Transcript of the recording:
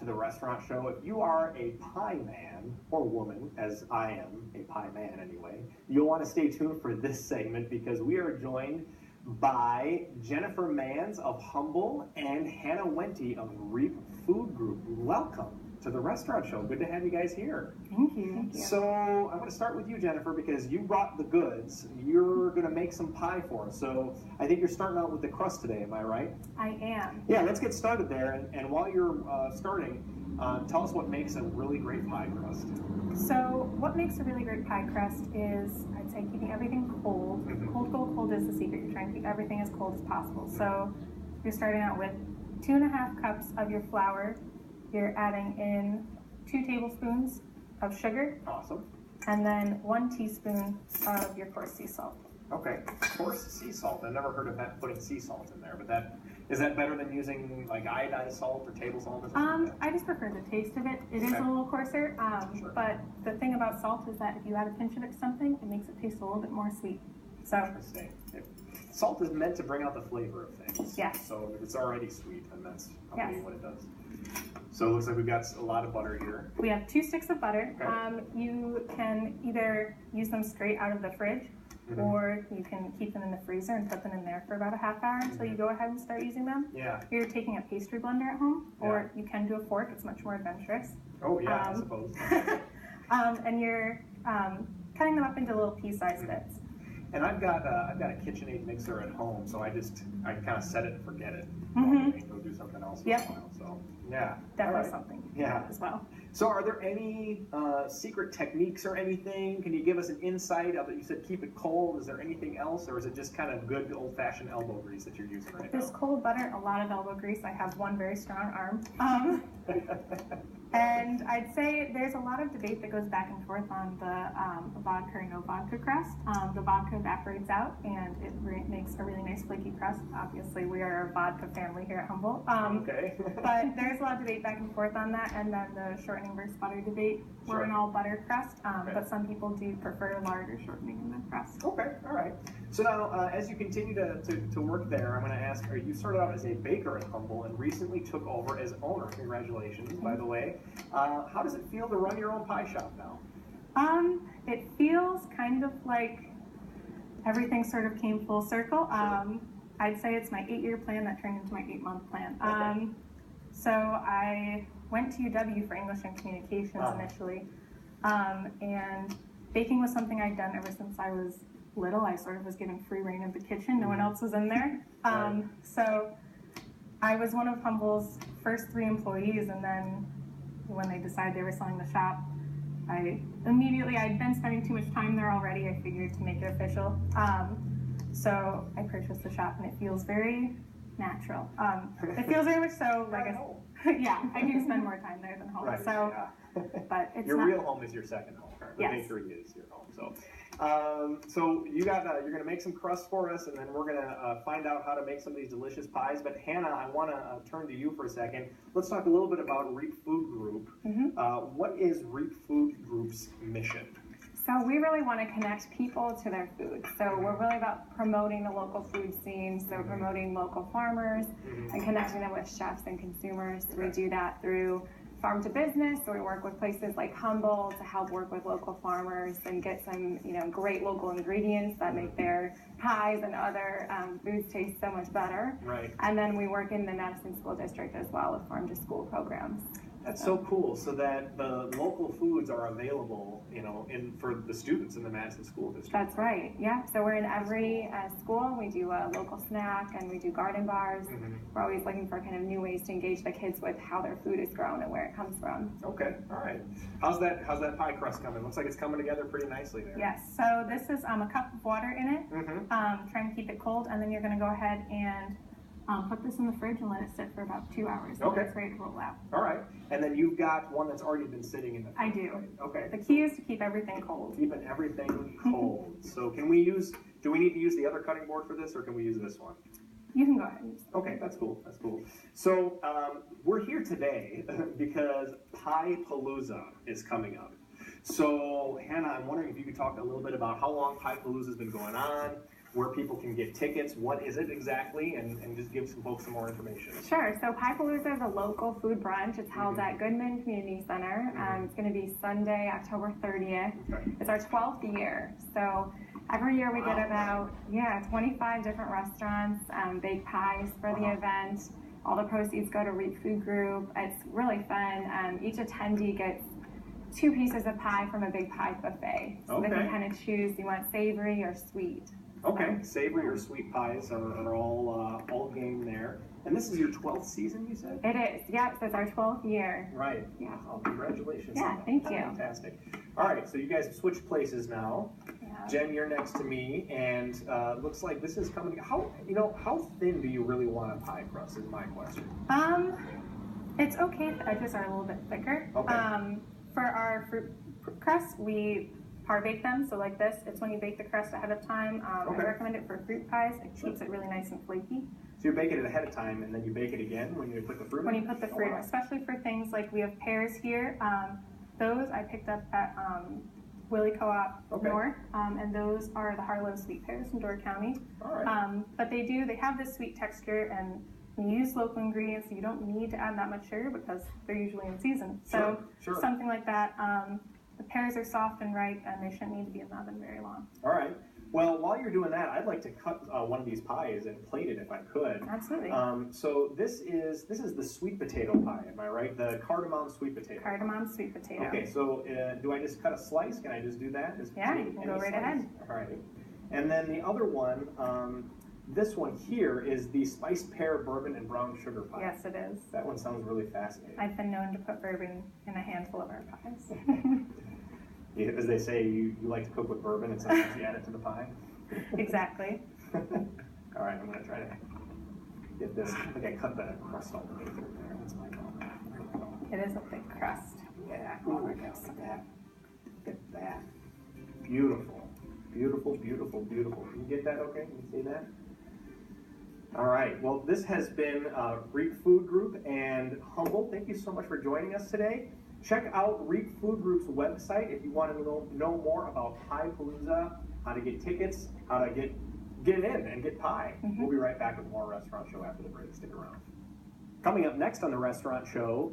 the restaurant show. If you are a pie man or woman, as I am a pie man anyway, you'll want to stay tuned for this segment because we are joined by Jennifer Manns of Humble and Hannah Wente of Reap Food Group. Welcome to the restaurant show. Good to have you guys here. Thank you. Thank you. So I want to start with you, Jennifer, because you brought the goods. You're going to make some pie for us. So I think you're starting out with the crust today. Am I right? I am. Yeah, let's get started there. And while you're starting, tell us what makes a really great pie crust. So what makes a really great pie crust is, I'd say, keeping everything cold. Cold is the secret. You're trying to keep everything as cold as possible. So you're starting out with 2.5 cups of your flour. You're adding in 2 tablespoons of sugar. Awesome. And then 1 teaspoon of your coarse sea salt. Okay, coarse sea salt. I've never heard of that, putting sea salt in there, but is that better than using like iodized salt or table salt or something like that? I just prefer the taste of it. It is a little coarser, Sure. but the thing about salt is that if you add a pinch of it to something, it makes it taste a little bit more sweet. So Interesting. Salt is meant to bring out the flavor of things. Yes. So if it's already sweet, then that's probably Yes. what it does. So it looks like we've got a lot of butter here. we have 2 sticks of butter. Okay. You can either use them straight out of the fridge, or you can keep them in the freezer and put them in there for about a half hour until you go ahead and start using them. Yeah. You're taking a pastry blender at home, or you can do a fork. It's much more adventurous. Oh yeah, I suppose. And you're cutting them up into little pea-sized bits. And I've got a KitchenAid mixer at home, so I kind of set it and forget it. Go do something else for a while. So yeah, Definitely something you can do as well. So are there any secret techniques or anything? Can you give us an insight of it? You said keep it cold. Is there anything else, or is it just kind of good old-fashioned elbow grease that you're using right now? This cold butter, a lot of elbow grease. I have one very strong arm. And I'd say there's a lot of debate that goes back and forth on the vodka or no vodka crust. The vodka evaporates out and it makes a really nice flaky crust. Obviously, we are a vodka family here at Humble. Okay. But there's a lot of debate back and forth on that. And then the shortening versus butter debate. We're an all butter crust, but some people do prefer lard or shortening in the crust. Okay, all right. So now, as you continue to work there, I'm going to ask, you started out as a baker at Humble and recently took over as owner. Congratulations, by the way. How does it feel to run your own pie shop now? It feels kind of like everything sort of came full circle. I'd say it's my 8-year plan that turned into my 8-month plan. Okay. So I went to UW for English and Communications initially, and baking was something I'd done ever since I was little. I sort of was given free reign of the kitchen. No one else was in there. So I was one of Humble's first 3 employees, and then when they decided they were selling the shop, I'd been spending too much time there already. I figured to make it official. So I purchased the shop, and it feels very natural. It feels very much so like I do spend more time there than home. Right, so, but it's your not, real home is your second home. The bakery is your home. So you're going to make some crust for us, and then we're going to find out how to make some of these delicious pies. But Hannah, I want to turn to you for a second. Let's talk a little bit about Reap Food Group. What is Reap Food Group's mission? So we really want to connect people to their food. So we're really about promoting the local food scene, so promoting local farmers and connecting them with chefs and consumers. So we do that through farm to business. So we work with places like Humble to help work with local farmers and get some, great local ingredients that make their pies and other foods taste so much better. Right. And then we work in the Madison School District as well with farm to school programs. That's so cool. So that the local foods are available, for the students in the Madison School District. That's right. Yeah. So we're in every school. We do a local snack and we do garden bars. We're always looking for kind of new ways to engage the kids with how their food is grown and where it comes from. Okay. All right. How's that pie crust coming? Looks like it's coming together pretty nicely there. Yes. So this is a cup of water in it. Trying to keep it cold, and then you're going to go ahead and put this in the fridge and let it sit for about 2 hours. Okay. It's ready to roll out. All right. And then you've got one that's already been sitting in the fridge. I do. Right? Okay. The key is to keep everything cold. Keeping everything cold. So do we need to use the other cutting board for this, or can we use this one? You can go ahead and use it. Okay, that's cool. That's cool. So we're here today because Pie Palooza is coming up. So Hannah, I'm wondering if you could talk a little bit about how long Pie Palooza has been going on, where people can get tickets, what is it exactly, and just give some folks some more information. Sure. So Pie Palooza is a local food brunch. It's held at Goodman Community Center. It's going to be Sunday, October 30th. Okay. It's our 12th year. So every year we get about 25 different restaurants, bake pies for the event. All the proceeds go to REAP Food Group. It's really fun. Each attendee gets 2 pieces of pie from a big pie buffet. So they can kind of choose, do you want savory or sweet? Okay, savory or sweet pies are all game there. And this is your 12th season, you said? It is, yep, so it's our 12th year. Right. Yeah. Oh, congratulations. Yeah, thank you. Fantastic. All right, so you guys have switched places now. Yeah. Jen, you're next to me, and looks like this is coming. How thin do you really want a pie crust? Is my question. It's okay if the edges are a little bit thicker. Okay. For our fruit crust, we par bake them. So like this, it's when you bake the crust ahead of time. I recommend it for fruit pies. It keeps it really nice and flaky. So you bake it ahead of time, and then you bake it again when you put the fruit in? When you put the fruit, especially for things like we have pears here. Those I picked up at Willie Co-op North, and those are the Harlow sweet pears from Door County. All right. But they have this sweet texture, and when you use local ingredients, you don't need to add that much sugar because they're usually in season. So something like that. The pears are soft and ripe, and they shouldn't need to be in the oven very long. All right. Well, while you're doing that, I'd like to cut one of these pies and plate it if I could. Absolutely. So this is the sweet potato pie, am I right? The cardamom sweet potato. Cardamom sweet potato. Okay, so do I just cut a slice? Can I just do that? Yeah, you can go right ahead. All right. And then the other one, this one here is the spiced pear, bourbon, and brown sugar pie. Yes, it is. That one sounds really fascinating. I've been known to put bourbon in a handful of our pies. As they say, you like to cook with bourbon and sometimes you add it to the pie? Exactly. All right, I'm going to try to get this. I think I cut the crust all the way through there. That's my problem. It is a thick crust. Yeah, oh my God, look at that. Look at that. Beautiful. Beautiful, beautiful, beautiful. Can you get that okay? Can you see that? All right, well, this has been REAP Food Group and Humble. Thank you so much for joining us today. Check out REAP Food Group's website if you want to know more about Pie Palooza, how to get tickets, how to get it in and get pie. We'll be right back with more Restaurant Show after the break. Stick around. Coming up next on the Restaurant Show,